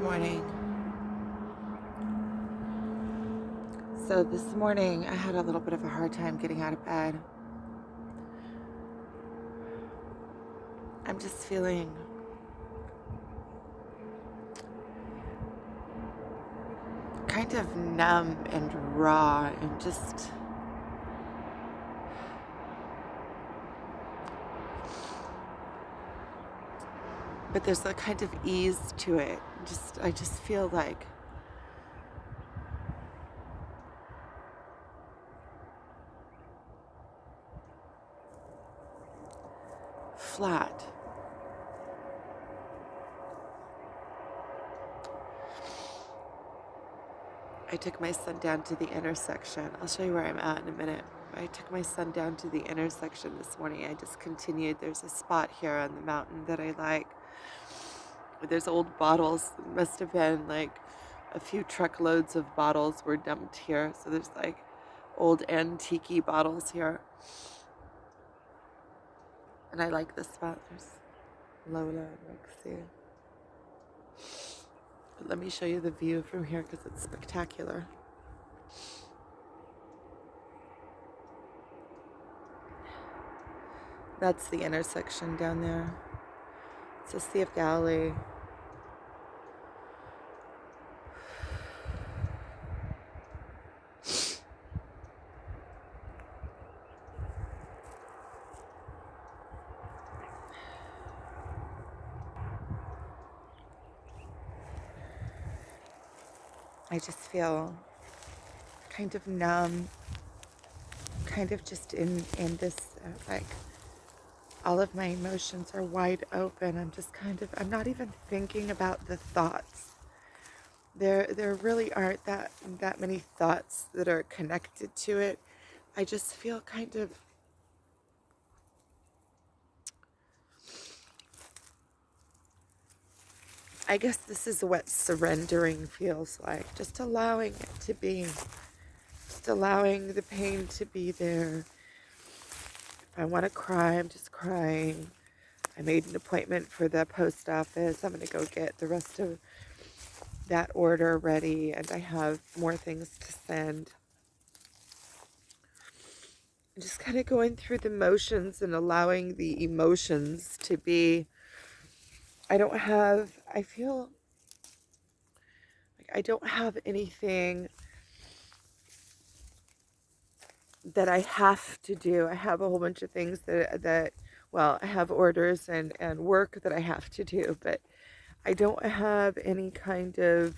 morning. So this morning I had a little bit of a hard time getting out of bed. I'm just feeling kind of numb and raw and just but there's a kind of ease to it. I just feel like flat. I took my son down to the intersection. I'll show you where I'm at in a minute. I took my son down to the intersection this morning. I just continued. There's a spot here on the mountain that I like. There's old bottles. It must have been like a few truckloads of bottles were dumped here. So there's like old antique bottles here. And I like this spot. There's Lola and Roxy. But let me show you the view from here because it's spectacular. That's the intersection down there. It's the Sea of Galilee. I just feel kind of numb, kind of just in this, like, all of my emotions are wide open. I'm not even thinking about the thoughts. There really aren't that many thoughts that are connected to it. I just feel kind of, I guess this is what surrendering feels like. Just allowing it to be. Just allowing the pain to be there. If I want to cry, I'm just crying. I made an appointment for the post office. I'm going to go get the rest of that order ready, and I have more things to send. I'm just kind of going through the motions and allowing the emotions to be. I feel like I don't have anything that I have to do. I have a whole bunch of things well, I have orders and work that I have to do, but I don't have any kind of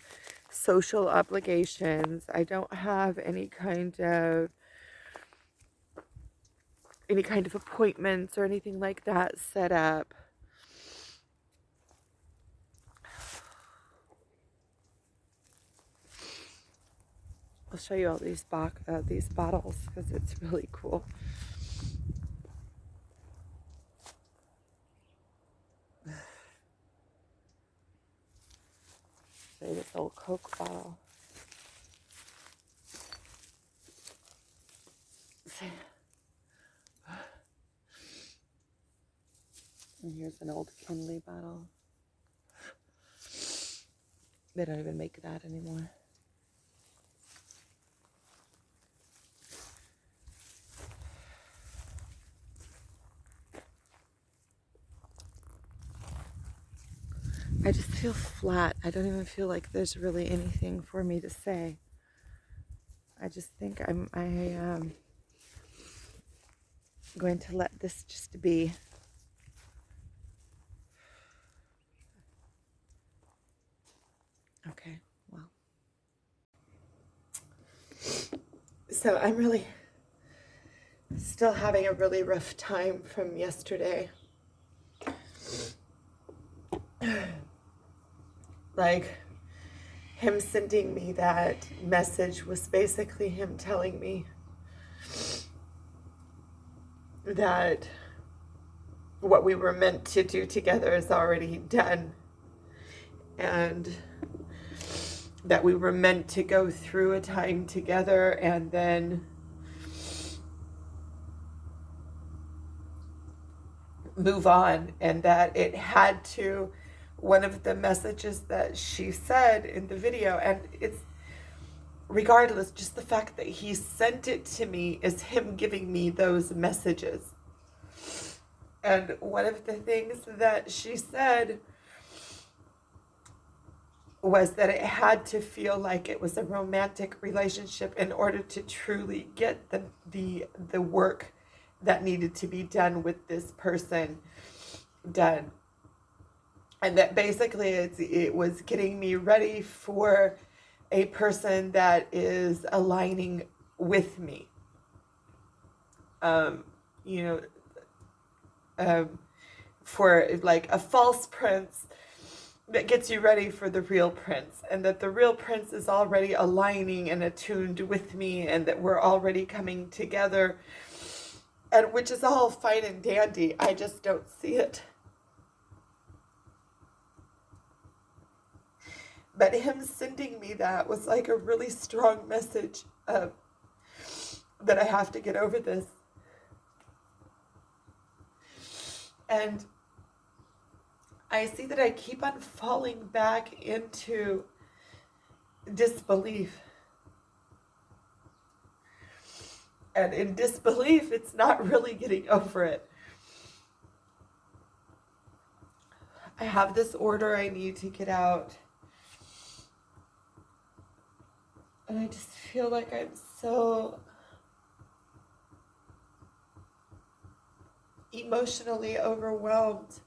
social obligations. I don't have any kind of appointments or anything like that set up. I'll show you all these bottles because it's really cool. Show you this old Coke bottle. And here's an old Kinley bottle. They don't even make that anymore. I just feel flat. I don't even feel like there's really anything for me to say. I just think I'm going to let this just be. Okay, well. So I'm really still having a really rough time from yesterday. Like, him sending me that message was basically him telling me that what we were meant to do together is already done, and that we were meant to go through a time together and then move on, and that it had to one of the messages that she said in the video, and it's regardless, just the fact that he sent it to me is him giving me those messages. And one of the things that she said was that it had to feel like it was a romantic relationship in order to truly get the work that needed to be done with this person done. And that basically it was getting me ready for a person that is aligning with me. You know, for like a false prince that gets you ready for the real prince, and that the real prince is already aligning and attuned with me, and that we're already coming together, and which is all fine and dandy. I just don't see it. But him sending me that was like a really strong message that I have to get over this. And I see that I keep on falling back into disbelief. And in disbelief, it's not really getting over it. I have this order I need to get out. And I just feel like I'm so emotionally overwhelmed.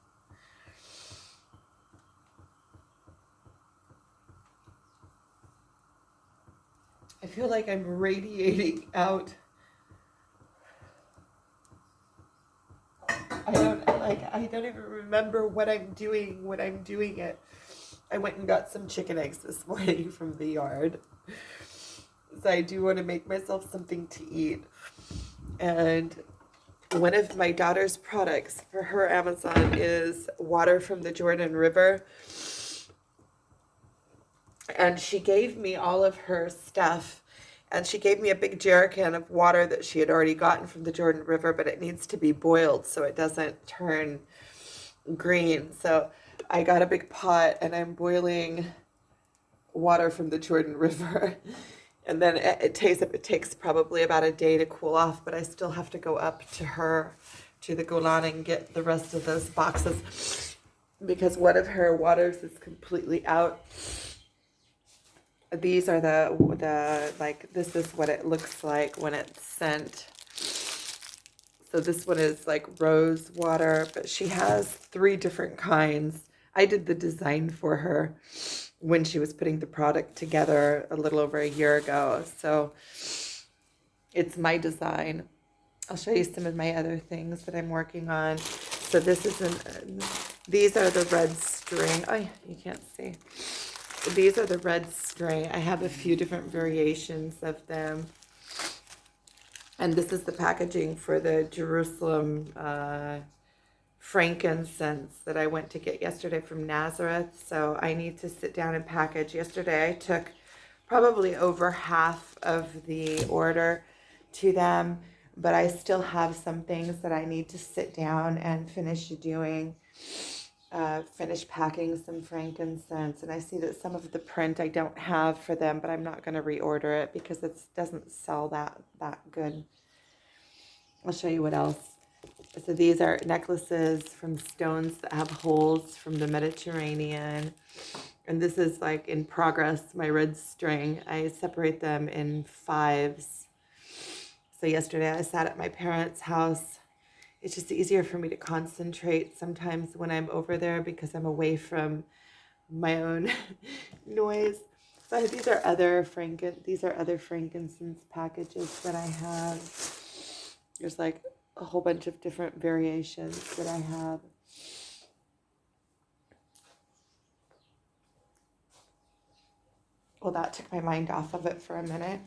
I feel like I'm radiating out. I don't even remember what I'm doing when I'm doing it. I went and got some chicken eggs this morning from the yard. So I do want to make myself something to eat. And one of my daughter's products for her Amazon is water from the Jordan River. And she gave me all of her stuff. And she gave me a big jerrycan of water that she had already gotten from the Jordan River, but it needs to be boiled so it doesn't turn green. So I got a big pot and I'm boiling water from the Jordan River. And then it takes probably about a day to cool off, but I still have to go up to the Golan and get the rest of those boxes because one of her waters is completely out. These are the like, this is what it looks like when it's sent. So this one is like rose water, but she has 3 different kinds. I did the design for her when she was putting the product together a little over a year ago. So it's my design. I'll show you some of my other things that I'm working on. So this is these are the red string. Oh, you can't see. These are the red string. I have a few different variations of them. And this is the packaging for the Jerusalem frankincense that I went to get yesterday from Nazareth. So I need to sit down and package. Yesterday I took probably over half of the order to them, but I still have some things that I need to sit down and finish doing. Finish packing some frankincense, and I see that some of the print I don't have for them, but I'm not going to reorder it because it doesn't sell that good. I'll show you what else. So these are necklaces from stones that have holes from the Mediterranean, and this is like in progress, my red string. I separate them in 5s. So yesterday I sat at my parents' house. It's just easier for me to concentrate sometimes when I'm over there because I'm away from my own noise. So these are other frankincense packages that I have. There's like a whole bunch of different variations that I have. Well, that took my mind off of it for a minute.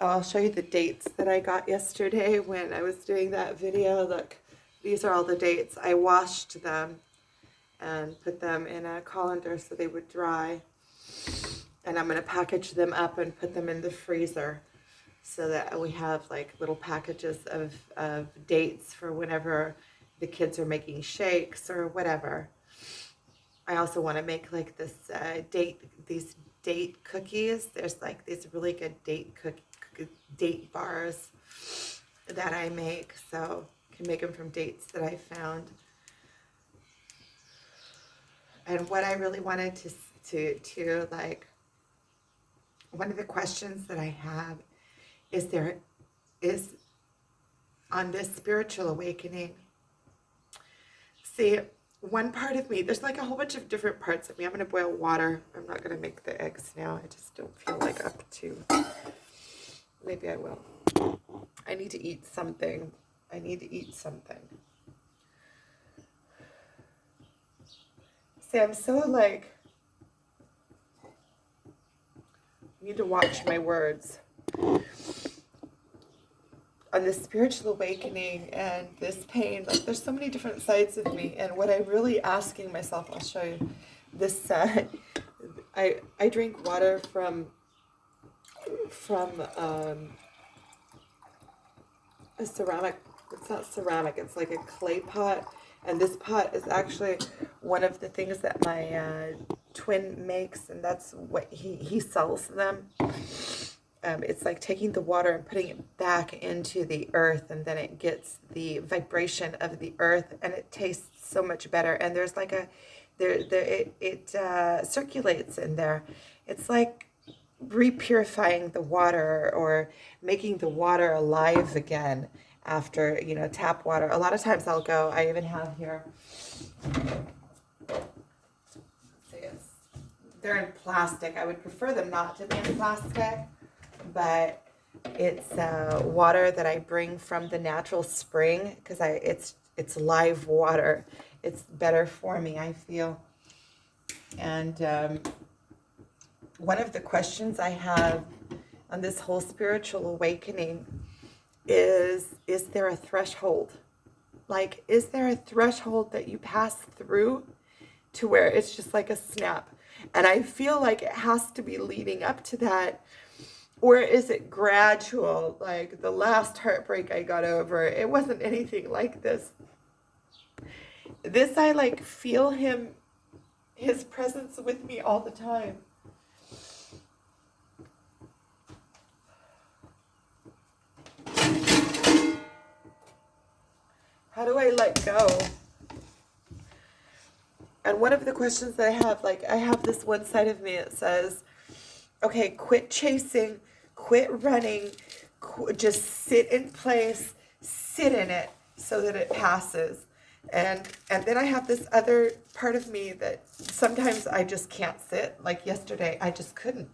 I'll show you the dates that I got yesterday when I was doing that video. Look, these are all the dates. I washed them and put them in a colander so they would dry. And I'm going to package them up and put them in the freezer so that we have like little packages of dates for whenever the kids are making shakes or whatever. I also want to make like this these date cookies. There's like these really good date bars that I make, so I can make them from dates that I found. And what I really wanted to like, one of the questions that I have is on this spiritual awakening. See, one part of me, there's like a whole bunch of different parts of me. I'm going to boil water. I'm not going to make the eggs now. I just don't feel like up to. Maybe I will. I need to eat something. I need to eat something. See, I'm so like, I need to watch my words. On this spiritual awakening and this pain, like there's so many different sides of me, and what I'm really asking myself, I'll show you this. I drink water from a ceramic. It's not ceramic. It's like a clay pot, and this pot is actually one of the things that my twin makes, and that's what he sells them. It's like taking the water and putting it back into the earth, and then it gets the vibration of the earth, and it tastes so much better. And there's like it circulates in there. It's like repurifying the water or making the water alive again after, tap water. A lot of times I even have here, they're in plastic. I would prefer them not to be in plastic, but it's water that I bring from the natural spring because it's live water. It's better for me, I feel. And one of the questions I have on this whole spiritual awakening is there a threshold? Like, is there a threshold that you pass through to where it's just like a snap? And I feel like it has to be leading up to that. Or is it gradual? Like the last heartbreak I got over, it wasn't anything like this. This, I like feel his presence with me all the time. How do I let go? And one of the questions that I have this one side of me that says, okay, quit chasing, quit running, just sit in place, sit in it so that it passes. And then I have this other part of me that sometimes I just can't sit. Like yesterday, I just couldn't.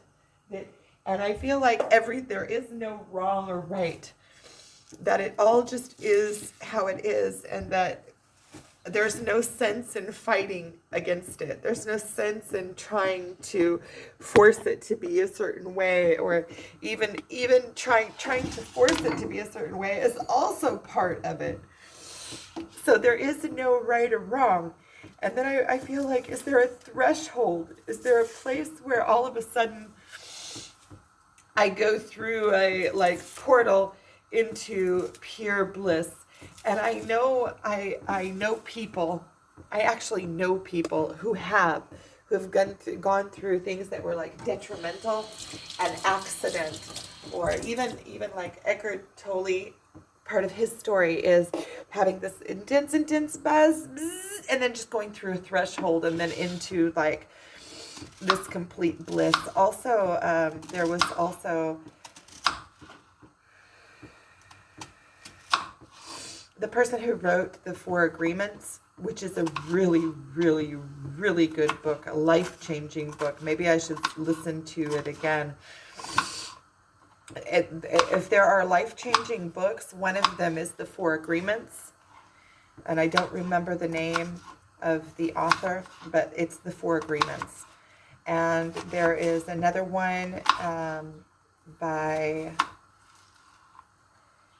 And I feel like there is no wrong or right. That it all just is how it is, and that there's no sense in fighting against it. There's no sense in trying to force it to be a certain way, or even trying to force it to be a certain way is also part of it. So there is no right or wrong. And then I feel like, is there a threshold? Is there a place where all of a sudden I go through a portal into pure bliss? And I know people, I actually know people who have gone through things that were like detrimental, an accident, or even like Eckhart Tolle, part of his story is having this intense buzz, and then just going through a threshold and then into like this complete bliss. Also, there was also the person who wrote The Four Agreements, which is a really, really, really good book, a life-changing book. Maybe I should listen to it again. If there are life-changing books, one of them is The Four Agreements. And I don't remember the name of the author, but it's The Four Agreements. And there is another one by...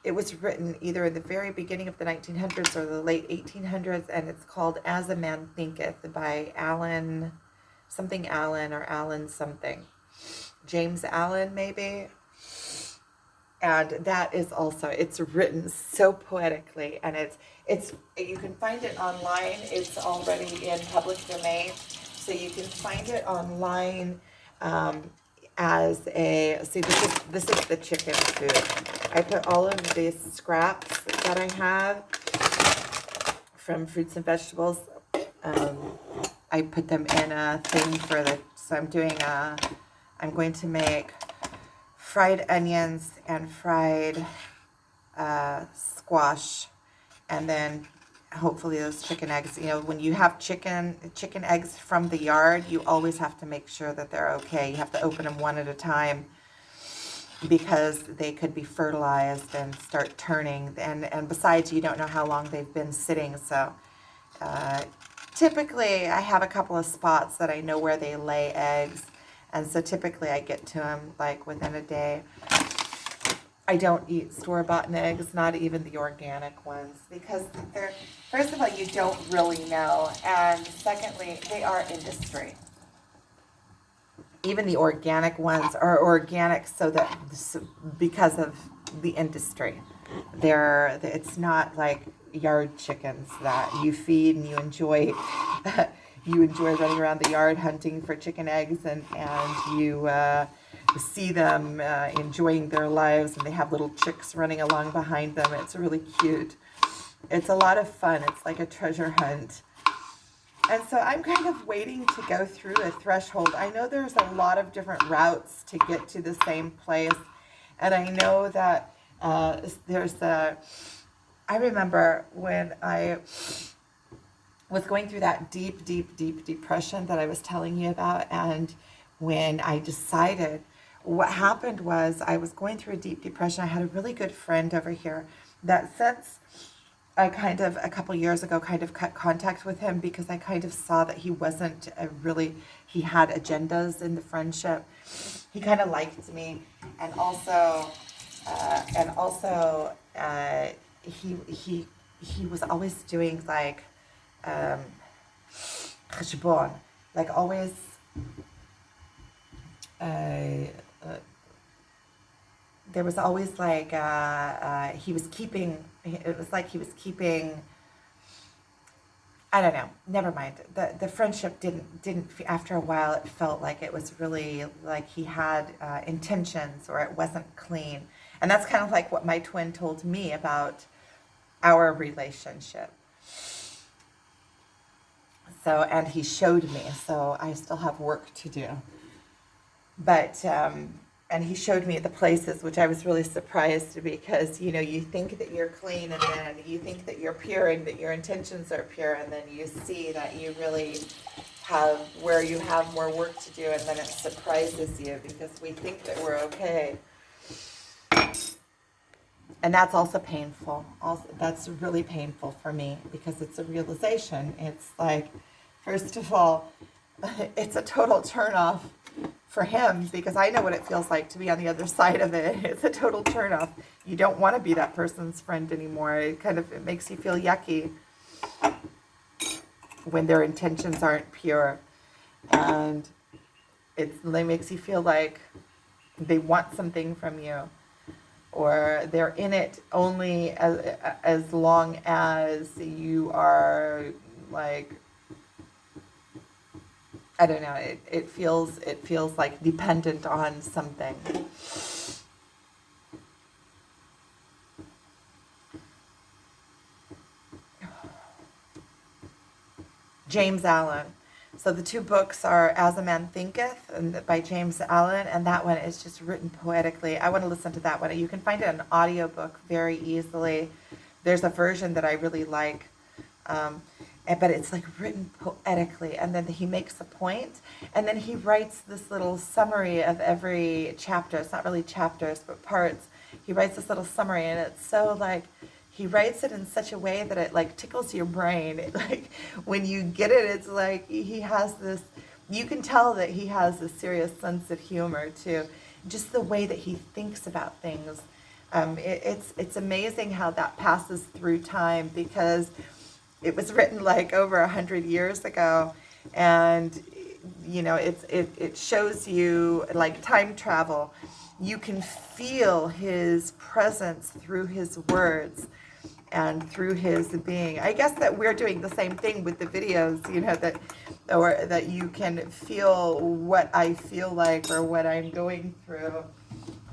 It was written either in the very beginning of the 1900s or the late 1800s, and it's called As a Man Thinketh by Alan something. James Allen, maybe. And that is also, it's written so poetically, and it's you can find it online. It's already in public domain. So you can find it online as a, see, this is the chicken food. I put all of these scraps that I have from fruits and vegetables. I put them in a thing for the, so I'm going to make fried onions and fried squash, and then hopefully those chicken eggs. You know, when you have chicken eggs from the yard, you always have to make sure that they're okay. You have to open them one at a time because they could be fertilized and start turning. And besides, you don't know how long they've been sitting. So typically I have a couple of spots that I know where they lay eggs. And so typically I get to them like within a day. I don't eat store-bought eggs, not even the organic ones, because they're, first of all, you don't really know, and secondly, they are industry. Even the organic ones are organic because of the industry. It's not like yard chickens that you feed and you enjoy. You enjoy running around the yard hunting for chicken eggs, and you see them enjoying their lives, and they have little chicks running along behind them. It's really cute. It's a lot of fun. It's like a treasure hunt. And so I'm kind of waiting to go through a threshold. I know there's a lot of different routes to get to the same place, and I know that I remember when I was going through that deep depression that I was telling you about, and when I decided, what happened was I was going through a deep depression. I had a really good friend over here that since I kind of, a couple years ago, kind of cut contact with him because I kind of saw that he wasn't he had agendas in the friendship. He kind of liked me, and also he was always doing like خشبون, like always there was always like he was keeping, it was like he was keeping, I don't know, never mind. The friendship didn't after a while, it felt like it was really like he had intentions, or it wasn't clean. And that's kind of like what my twin told me about our relationship. So, and he showed me, so I still have work to do. But, and he showed me the places, which I was really surprised, because, you know, you think that you're clean, and then you think that you're pure and that your intentions are pure, and then you see that you really have, where you have more work to do, and then it surprises you because we think that we're okay. And that's also painful. Also, that's really painful for me because it's a realization. It's like, first of all, it's a total turnoff for him because I know what it feels like to be on the other side of it. It's a total turnoff. You don't want to be that person's friend anymore. It makes you feel yucky when their intentions aren't pure, and it makes you feel like they want something from you, or they're in it only as long as you are like, I don't know, it feels like dependent on something. James Allen. So the two books are As a Man Thinketh, and by James Allen, and that one is just written poetically. I want to listen to that one. You can find it in an audiobook very easily. There's a version that I really like, but it's like written poetically, and then he makes a point, and then he writes this little summary of every chapter. It's not really chapters, but parts. He writes this little summary, and it's so like, he writes it in such a way that it like tickles your brain. Like when you get it, it's like he has this, you can tell that he has a serious sense of humor too. Just the way that he thinks about things. It's amazing how that passes through time, because it was written like over 100 years ago, and you know, it shows you like time travel. You can feel his presence through his words and through his being. I guess that we're doing the same thing with the videos, you know, that or that you can feel what I feel like or what I'm going through,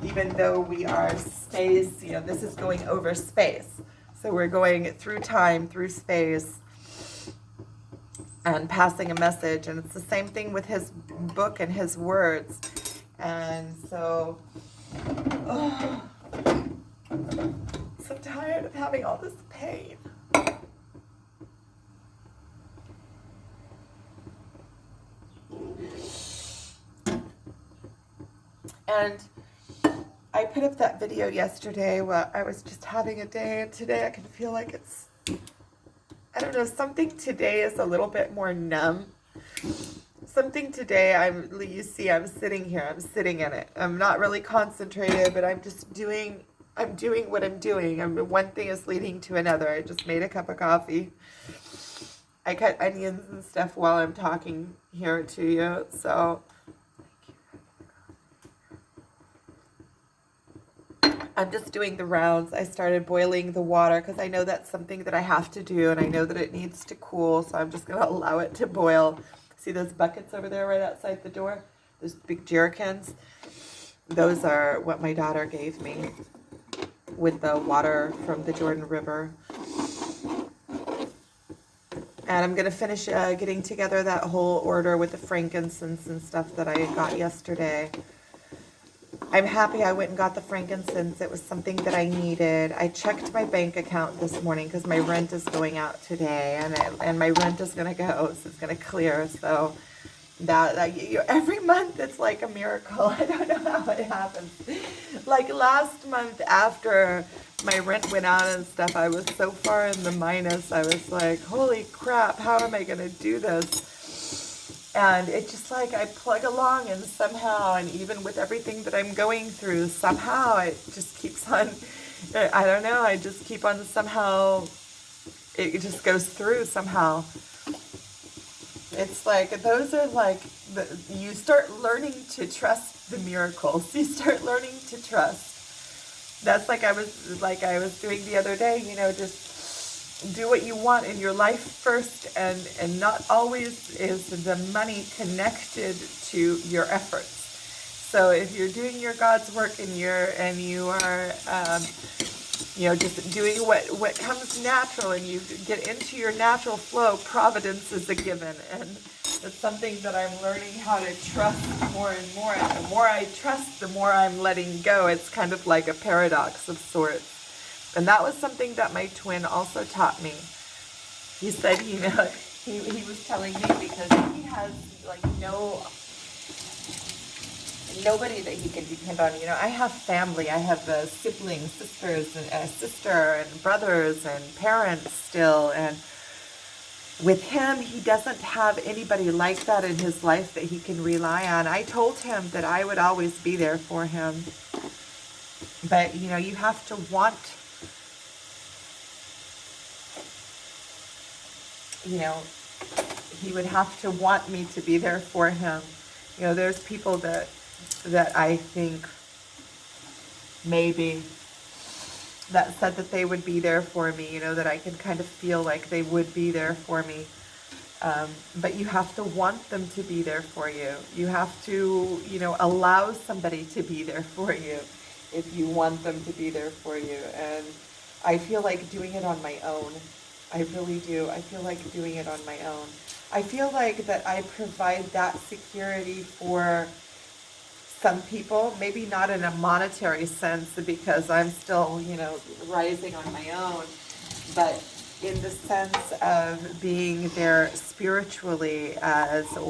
even though we are space, this is going over space. So we're going through time, through space, and passing a message. And it's the same thing with his book and his words. And so, oh, so tired of having all this pain. And I put up that video yesterday where I was just having a day, and today I can feel like it's, I don't know, something today is a little bit more numb. Something today, you see, I'm sitting here, I'm sitting in it. I'm not really concentrated, but I'm doing what I'm doing. One thing is leading to another. I just made a cup of coffee. I cut onions and stuff while I'm talking here to you, so I'm just doing the rounds. I started boiling the water because I know that's something that I have to do, and I know that it needs to cool, so I'm just going to allow it to boil. See those buckets over there right outside the door? Those big jerrycans? Those are what my daughter gave me with the water from the Jordan River. And I'm going to finish getting together that whole order with the frankincense and stuff that I got yesterday. I'm happy I went and got the frankincense. It was something that I needed. I checked my bank account this morning because my rent is going out today, and my rent is going to go, so it's going to clear. So every month it's like a miracle. I don't know how it happens. Like last month after my rent went out and stuff, I was so far in the minus. I was like, holy crap, how am I going to do this? And it's just like I plug along, and somehow, and even with everything that I'm going through, somehow it just keeps on, I don't know, I just keep on somehow, it just goes through somehow. It's like, those are like, you start learning to trust the miracles. You start learning to trust. That's like I was doing the other day, just do what you want in your life first, and not always is the money connected to your efforts. So if you're doing your God's work and you are just doing what comes natural, and you get into your natural flow, providence is a given. And it's something that I'm learning how to trust more and more. And the more I trust, the more I'm letting go. It's kind of like a paradox of sorts. And that was something that my twin also taught me. He said, he was telling me, because he has like nobody that he can depend on. I have family. I have siblings, sisters, and a sister, and brothers, and parents still. And with him, he doesn't have anybody like that in his life that he can rely on. I told him that I would always be there for him. But, you have to want, he would have to want me to be there for him. There's people that I think maybe that said that they would be there for me, that I can kind of feel like they would be there for me. But you have to want them to be there for you. You have to, allow somebody to be there for you if you want them to be there for you. And I feel like doing it on my own. I really do. I feel like doing it on my own. I feel like that I provide that security for some people, maybe not in a monetary sense because I'm still, rising on my own, but in the sense of being there spiritually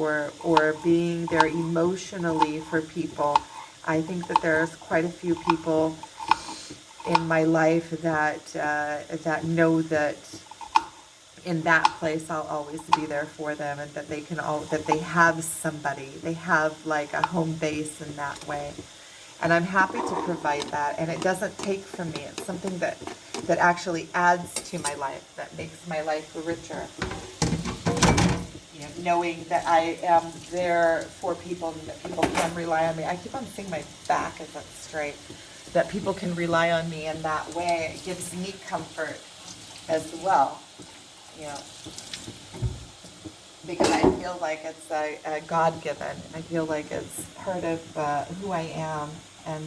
or being there emotionally for people. I think that there's quite a few people in my life that know that in that place I'll always be there for them, and that that they have somebody, they have like a home base in that way. And I'm happy to provide that, and it doesn't take from me. It's something that actually adds to my life, that makes my life richer. Knowing that I am there for people and that people can rely on me. I keep on saying my back isn't straight. That people can rely on me in that way. It gives me comfort as well. because I feel like it's a God-given. I feel like it's part of who I am and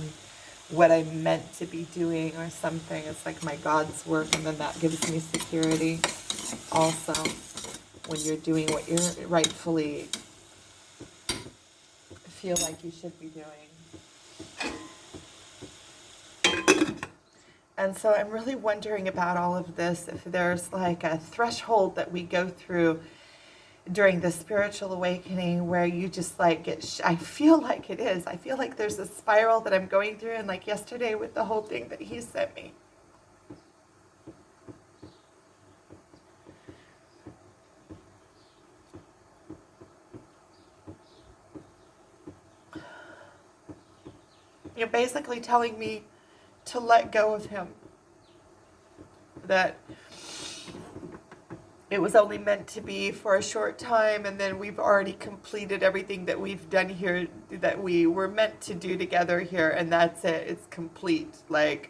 what I'm meant to be doing or something. It's like my God's work, and then that gives me security also when you're doing what you're rightfully feel like you should be doing. And so I'm really wondering about all of this, if there's like a threshold that we go through during the spiritual awakening where you just like get, I feel like it is. I feel like there's a spiral that I'm going through, and like yesterday with the whole thing that he sent me. You're basically telling me to let go of him. That it was only meant to be for a short time, and then we've already completed everything that we've done here, that we were meant to do together here, and that's it. It's complete. Like,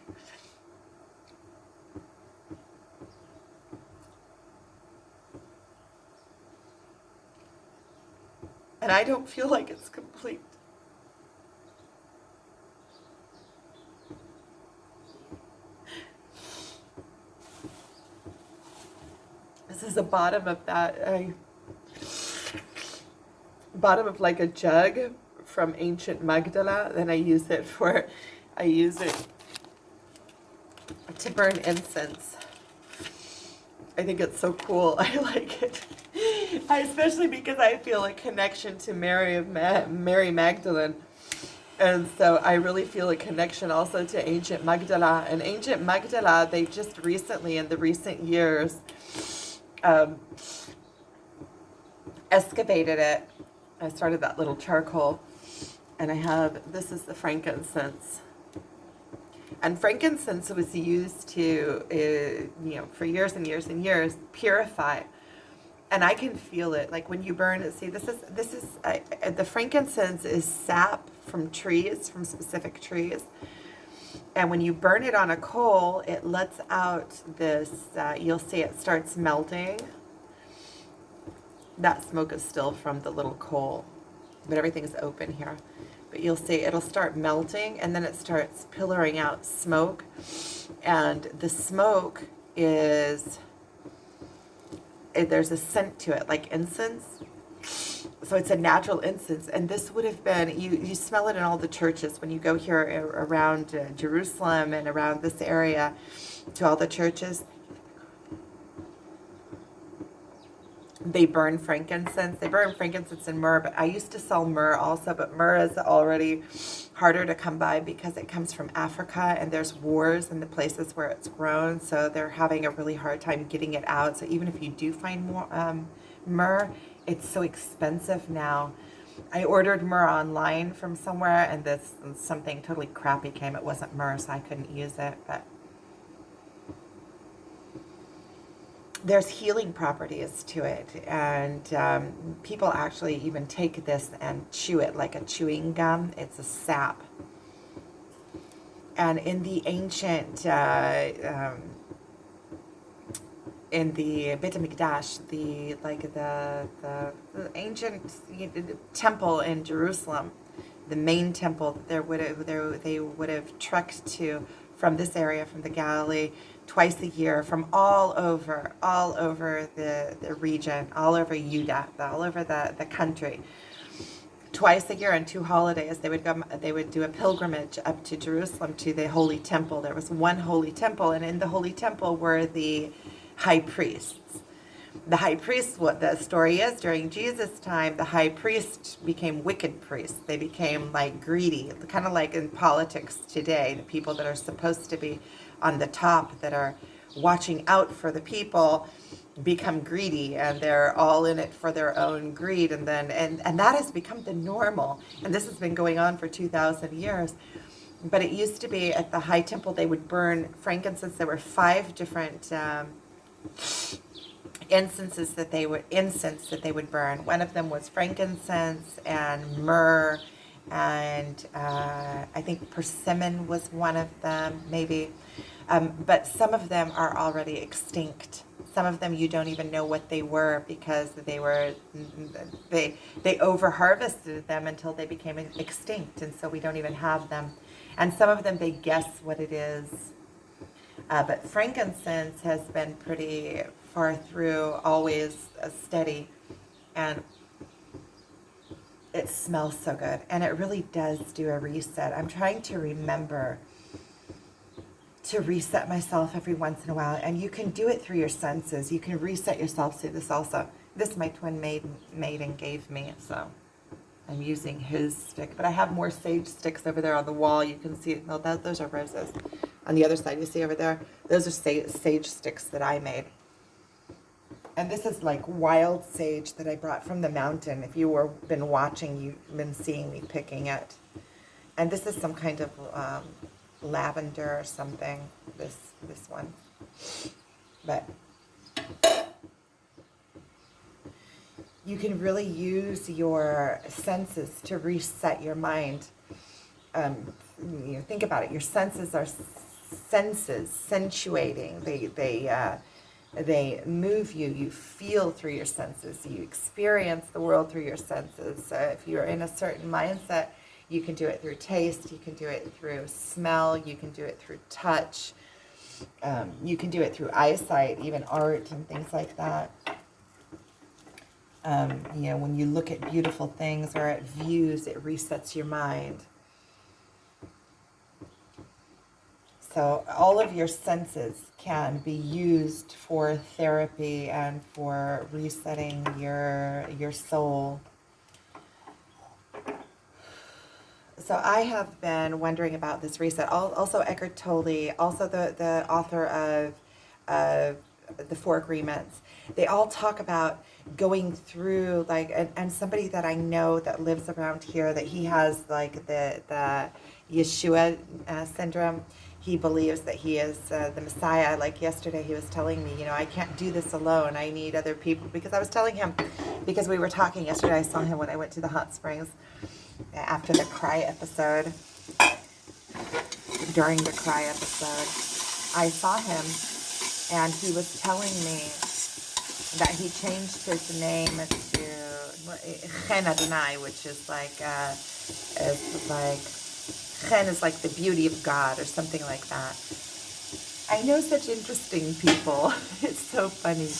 and I don't feel like it's complete. This is the bottom of that, bottom of like a jug from ancient Magdala. Then I use it to burn incense. I think it's so cool. I like it. Especially because I feel a connection to Mary Magdalene. And so I really feel a connection also to ancient Magdala. And ancient Magdala, they just recently, in the recent years, um, excavated it. I started that little charcoal, and this is the frankincense. And frankincense was used to, for years and years and years, purify. And I can feel it, like when you burn it. See, the frankincense is sap from trees, from specific trees. And when you burn it on a coal, it lets out this, you'll see it starts melting. That smoke is still from the little coal, but everything's open here. But you'll see it'll start melting, and then it starts pillaring out smoke. And the smoke there's a scent to it, like incense. So it's a natural incense. And this would have been, you smell it in all the churches. When you go here around Jerusalem and around this area to all the churches, they burn frankincense. They burn frankincense and myrrh, but I used to sell myrrh also, but myrrh is already harder to come by because it comes from Africa, and there's wars in the places where it's grown, so they're having a really hard time getting it out. So even if you do find more myrrh, it's so expensive now. I ordered myrrh online from somewhere, and something totally crappy came. It wasn't myrrh, so I couldn't use it, but there's healing properties to it, and people actually even take this and chew it like a chewing gum. It's a sap. And in the ancient, in the Beit HaMikdash, the ancient temple in Jerusalem, the main temple, they would have trekked to from this area, from the Galilee, twice a year, from all over the region, all over Judah, all over the country. Twice a year on 2 holidays, they would do a pilgrimage up to Jerusalem to the Holy Temple. There was one Holy Temple, and in the Holy Temple were the high priests. The high priest, what the story is, during Jesus' time, the high priest became wicked priests. They became like greedy, kind of like in politics today, the people that are supposed to be on the top, that are watching out for the people, become greedy, and they're all in it for their own greed. And then and that has become the normal. And this has been going on for 2,000 years. But it used to be at the high temple, they would burn frankincense. There were 5 different incense that they would burn. One of them was frankincense and myrrh, and I think persimmon was one of them, maybe. But some of them are already extinct. Some of them you don't even know what they were because they over harvested them until they became extinct, and so we don't even have them. And some of them they guess what it is. But frankincense has been pretty far through, always steady, and it smells so good, and it really does do a reset. I'm trying to remember to reset myself every once in a while, and you can do it through your senses. You can reset yourself through this also. This my twin made and gave me, so I'm using his stick. But I have more sage sticks over there on the wall. You can see, no, those are roses. On the other side, you see over there, those are sage sticks that I made. And this is like wild sage that I brought from the mountain. If you were been watching, you've been seeing me picking it. And this is some kind of lavender or something, this one. But you can really use your senses to reset your mind. Think about it. Your senses are sensuating. They move you. You feel through your senses. You experience the world through your senses. If you're in a certain mindset, you can do it through taste. You can do it through smell. You can do it through touch. You can do it through eyesight, even art and things like that. When you look at beautiful things or at views, it resets your mind. So all of your senses can be used for therapy and for resetting your soul. So I have been wondering about this reset. Also Eckhart Tolle, also the author of the Four Agreements. They all talk about going through, like, and somebody that I know that lives around here, that he has like the Yeshua syndrome. He believes that he is the Messiah. Like yesterday he was telling me, I can't do this alone. I need other people. Because I was telling him, because we were talking yesterday, I saw him when I went to the hot springs after the cry episode. During the cry episode, I saw him, and he was telling me that he changed his name to Chen Adonai, which is like Chen is like the beauty of God or something like that. I know such interesting people. It's so funny.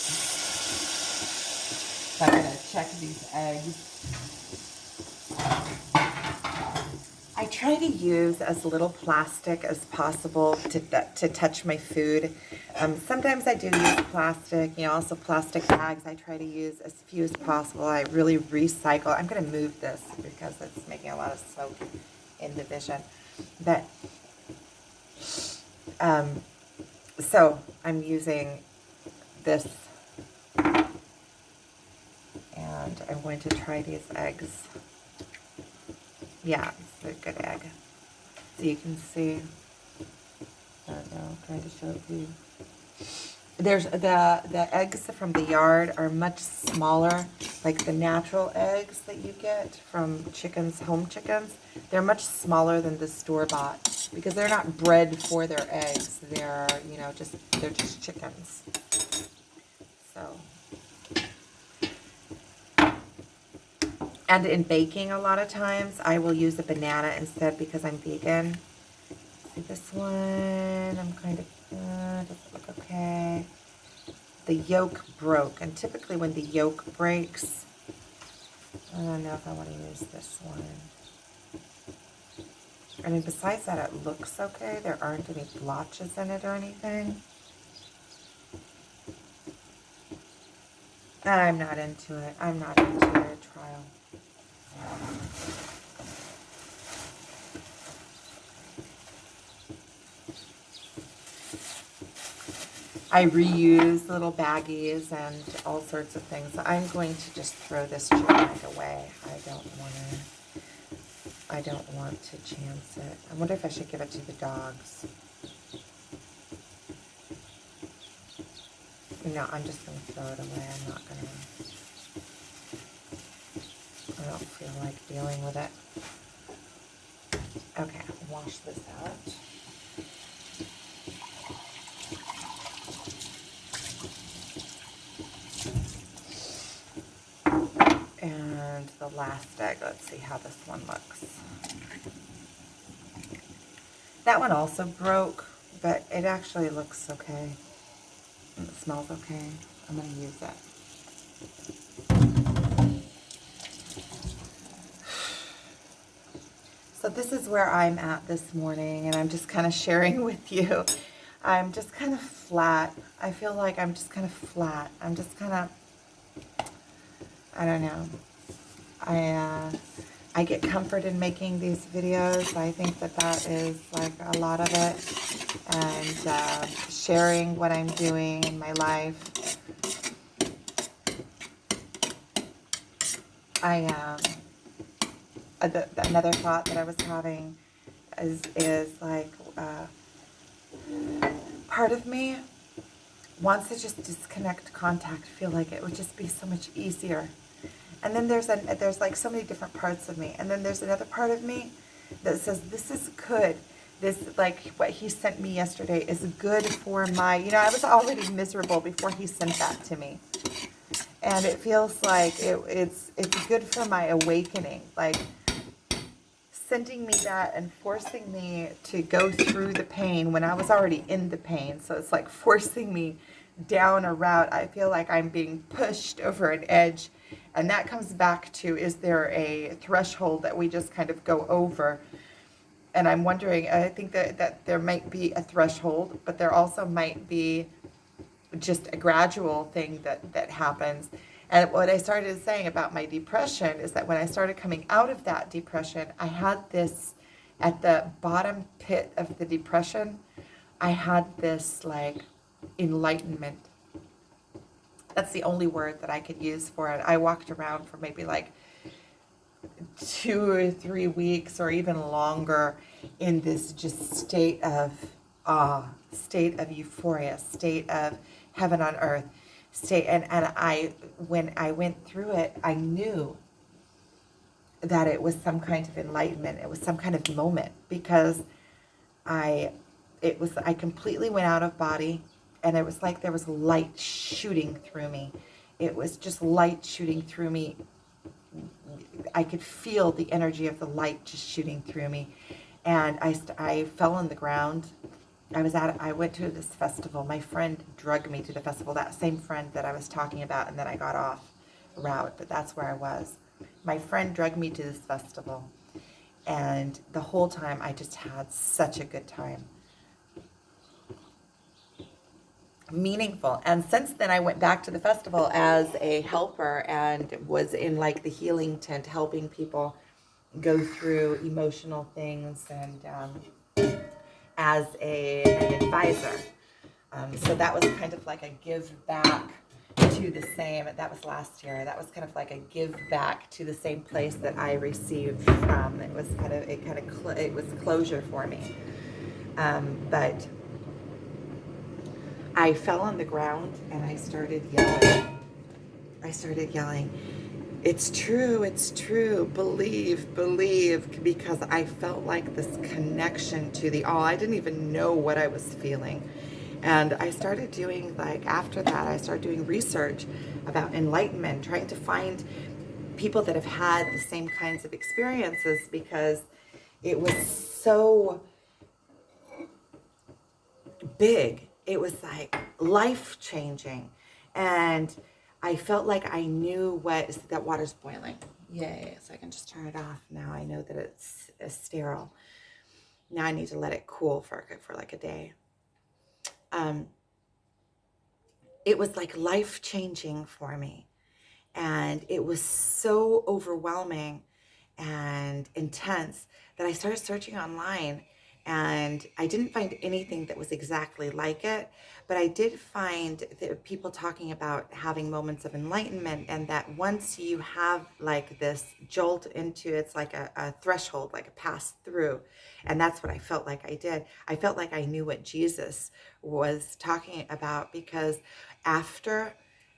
So I'm gonna check these eggs. I try to use as little plastic as possible to touch my food. Sometimes I do use plastic, also plastic bags. I try to use as few as possible. I really recycle. I'm going to move this because it's making a lot of smoke in the vision. But so I'm using this, and I'm going to try these eggs. Yeah, it's a good egg. So you can see. I don't know, I'm trying to show it to you. There's the eggs from the yard are much smaller, like the natural eggs that you get from chickens, home chickens. They're much smaller than the store-bought because they're not bred for their eggs. They're, they're just chickens. So. And in baking, a lot of times, I will use a banana instead because I'm vegan. See this one? I'm kind of, does it look okay? The yolk broke, and typically when the yolk breaks, I don't know if I want to use this one. I mean, besides that, it looks okay. There aren't any blotches in it or anything. I'm not into it. I'm not into a trial. I reuse little baggies and all sorts of things. So I'm going to just throw this chicken egg away. I don't want to chance it. I wonder if I should give it to the dogs. No, I'm just going to throw it away. I'm not going to. I don't feel like dealing with it. Okay, I'll wash this out. turned the last egg. Let's see how this one looks. That one also broke, but it actually looks okay. And it smells okay. I'm going to use it. So this is where I'm at this morning, and I'm just kind of sharing with you. I'm just kind of flat. I feel like I'm just kind of flat. I'm just kind of, I don't know. I get comfort in making these videos. I think that that is like a lot of it. And sharing what I'm doing in my life. Another thought that I was having is like, part of me wants to just disconnect contact, feel like it would just be so much easier. And then there's like so many different parts of me. And then there's another part of me that says, this is good. This, like what he sent me yesterday is good for my, I was already miserable before he sent that to me. And it feels like it's good for my awakening. Like sending me that and forcing me to go through the pain when I was already in the pain. So it's like forcing me down a route. I feel like I'm being pushed over an edge. And that comes back to, is there a threshold that we just kind of go over? And I'm wondering, I think that there might be a threshold, but there also might be just a gradual thing that happens. And what I started saying about my depression is that when I started coming out of that depression, I had this, at the bottom pit of the depression, I had this like enlightenment. That's the only word that I could use for it. I walked around for maybe like 2 or 3 weeks or even longer in this just state of awe, state of euphoria, state of heaven on earth, state. And when I went through it, I knew that it was some kind of enlightenment. It was some kind of moment, because I completely went out of body, and it was like there was light shooting through me. It was just light shooting through me. I could feel the energy of the light just shooting through me. And I fell on the ground. I went to this festival. My friend drugged me to the festival, that same friend that I was talking about, and then I got off route, but that's where I was. My friend drugged me to this festival, and the whole time I just had such a good time. Meaningful. And since then I went back to the festival as a helper and was in like the healing tent, helping people go through emotional things, and as an advisor. So that was kind of like a give back to the same, that was last year, that was kind of like a give back to the same place that I received from. It was it was closure for me. But I fell on the ground and I started yelling. It's true, believe, because I felt like this connection to the all. I didn't even know what I was feeling. And I started doing, like, after that, I started doing research about enlightenment, trying to find people that have had the same kinds of experiences, because it was so big. It was like life changing. And I felt like I knew that water's boiling. Yay. So I can just turn it off now. I know that it's sterile. Now I need to let it cool for like a day. It was like life changing for me. And it was so overwhelming and intense that I started searching online, and I didn't find anything that was exactly like it, but I did find people talking about having moments of enlightenment, and that once you have like this jolt into, it's like a threshold, like a pass through. And that's what I felt like I did. I felt like I knew what Jesus was talking about, because after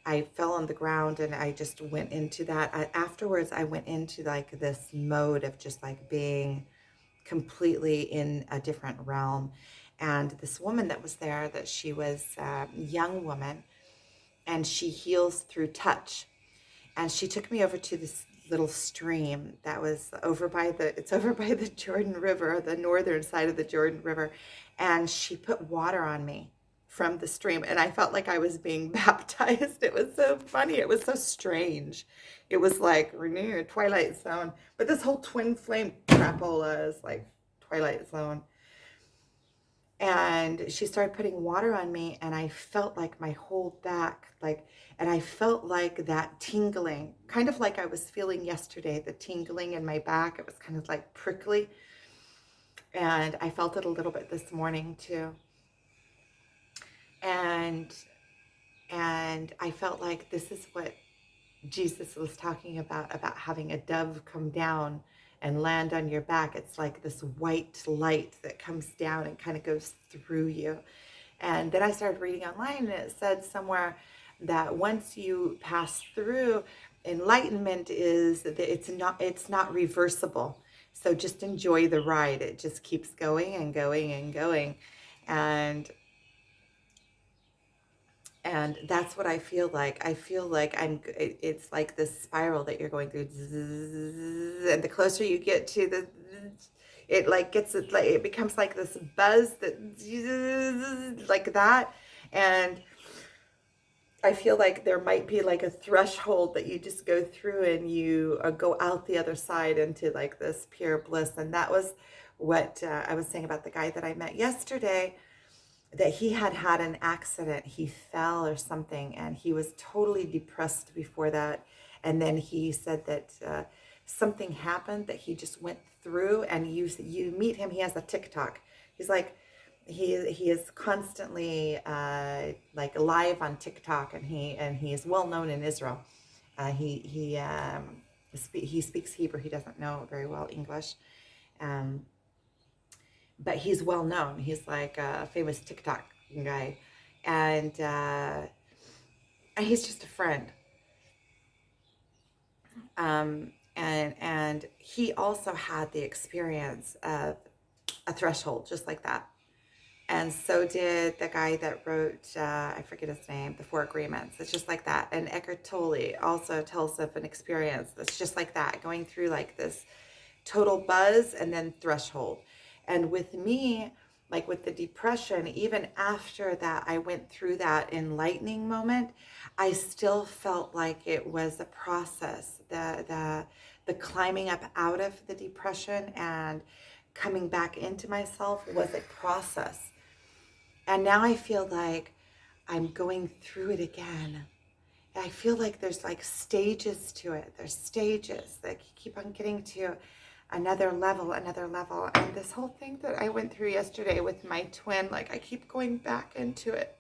I fell on the ground and I just went into that. Afterwards, I went into like this mode of just like being completely in a different realm. And this woman that was there, that she was a young woman, and she heals through touch. And she took me over to this little stream that was over by it's over by the Jordan River, the northern side of the Jordan River. And she put water on me from the stream, and I felt like I was being baptized. It was so funny. It was so strange. It was like renewed Twilight Zone. But this whole twin flame crapola is like Twilight Zone. And she started putting water on me, and I felt like my whole back, like, and I felt like that tingling, kind of like I was feeling yesterday, the tingling in my back. It was kind of like prickly. And I felt it a little bit this morning too. And I felt like this is what Jesus was talking about having a dove come down and land on your back. It's like this white light that comes down and kind of goes through you. And then I started reading online, and it said somewhere that once you pass through, enlightenment is that it's not reversible. So just enjoy the ride. It just keeps going and going and going. And that's what I feel like. I feel like it's like this spiral that you're going through. And the closer you get to the, it like gets, it becomes like this buzz that, like that. And I feel like there might be like a threshold that you just go through, and you go out the other side into like this pure bliss. And that was what I was saying about the guy that I met yesterday, that he had had an accident. He fell or something, and he was totally depressed before that. And then he said that something happened that he just went through, and you meet him. He has a TikTok. He's like, he is constantly like live on TikTok, and he is well known in Israel. He speaks Hebrew. He doesn't know very well English. But he's well known. He's like a famous TikTok guy. And he's just a friend. And he also had the experience of a threshold just like that. And so did the guy that wrote, I forget his name, The Four Agreements. It's just like that. And Eckhart Tolle also tells of an experience that's just like that, going through like this total buzz and then threshold. And with me, like with the depression, even after that, I went through that enlightening moment, I still felt like it was a process. The climbing up out of the depression and coming back into myself was a process. And now I feel like I'm going through it again. And I feel like there's like stages to it. There's stages that you keep on getting to another level. And this whole thing that I went through yesterday with my twin, like I keep going back into it.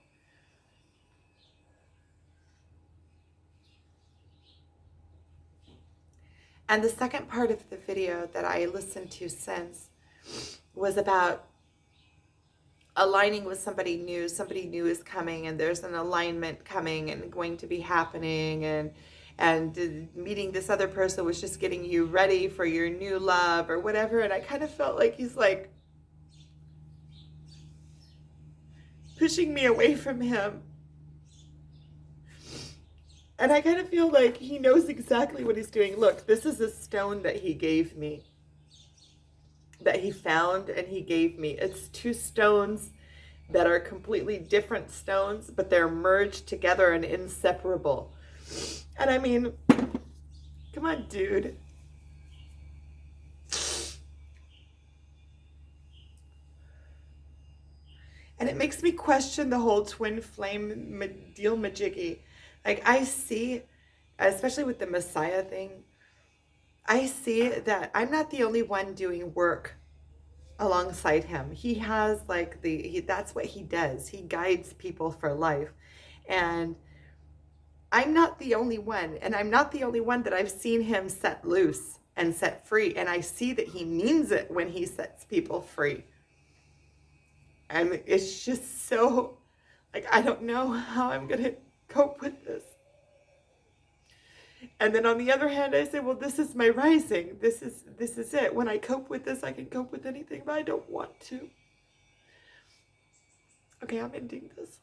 And the second part of the video that I listened to since was about aligning with somebody new. Somebody new is coming, and there's an alignment coming and going to be happening, and meeting this other person was just getting you ready for your new love or whatever. And I kind of felt like he's like pushing me away from him. And I kind of feel like he knows exactly what he's doing. Look, this is a stone that he gave me, that he found and he gave me. It's two stones that are completely different stones, but they're merged together and inseparable. And I mean, come on, dude. And it makes me question the whole twin flame deal majiggy. Like I see, especially with the Messiah thing, I see that I'm not the only one doing work alongside him. He has like that's what he does. He guides people for life. And I'm not the only one. And I'm not the only one that I've seen him set loose and set free. And I see that he means it when he sets people free. And it's just so, like, I don't know how I'm going to cope with this. And then on the other hand, I say, well, this is my rising. This is it. When I cope with this, I can cope with anything, but I don't want to. Okay, I'm ending this.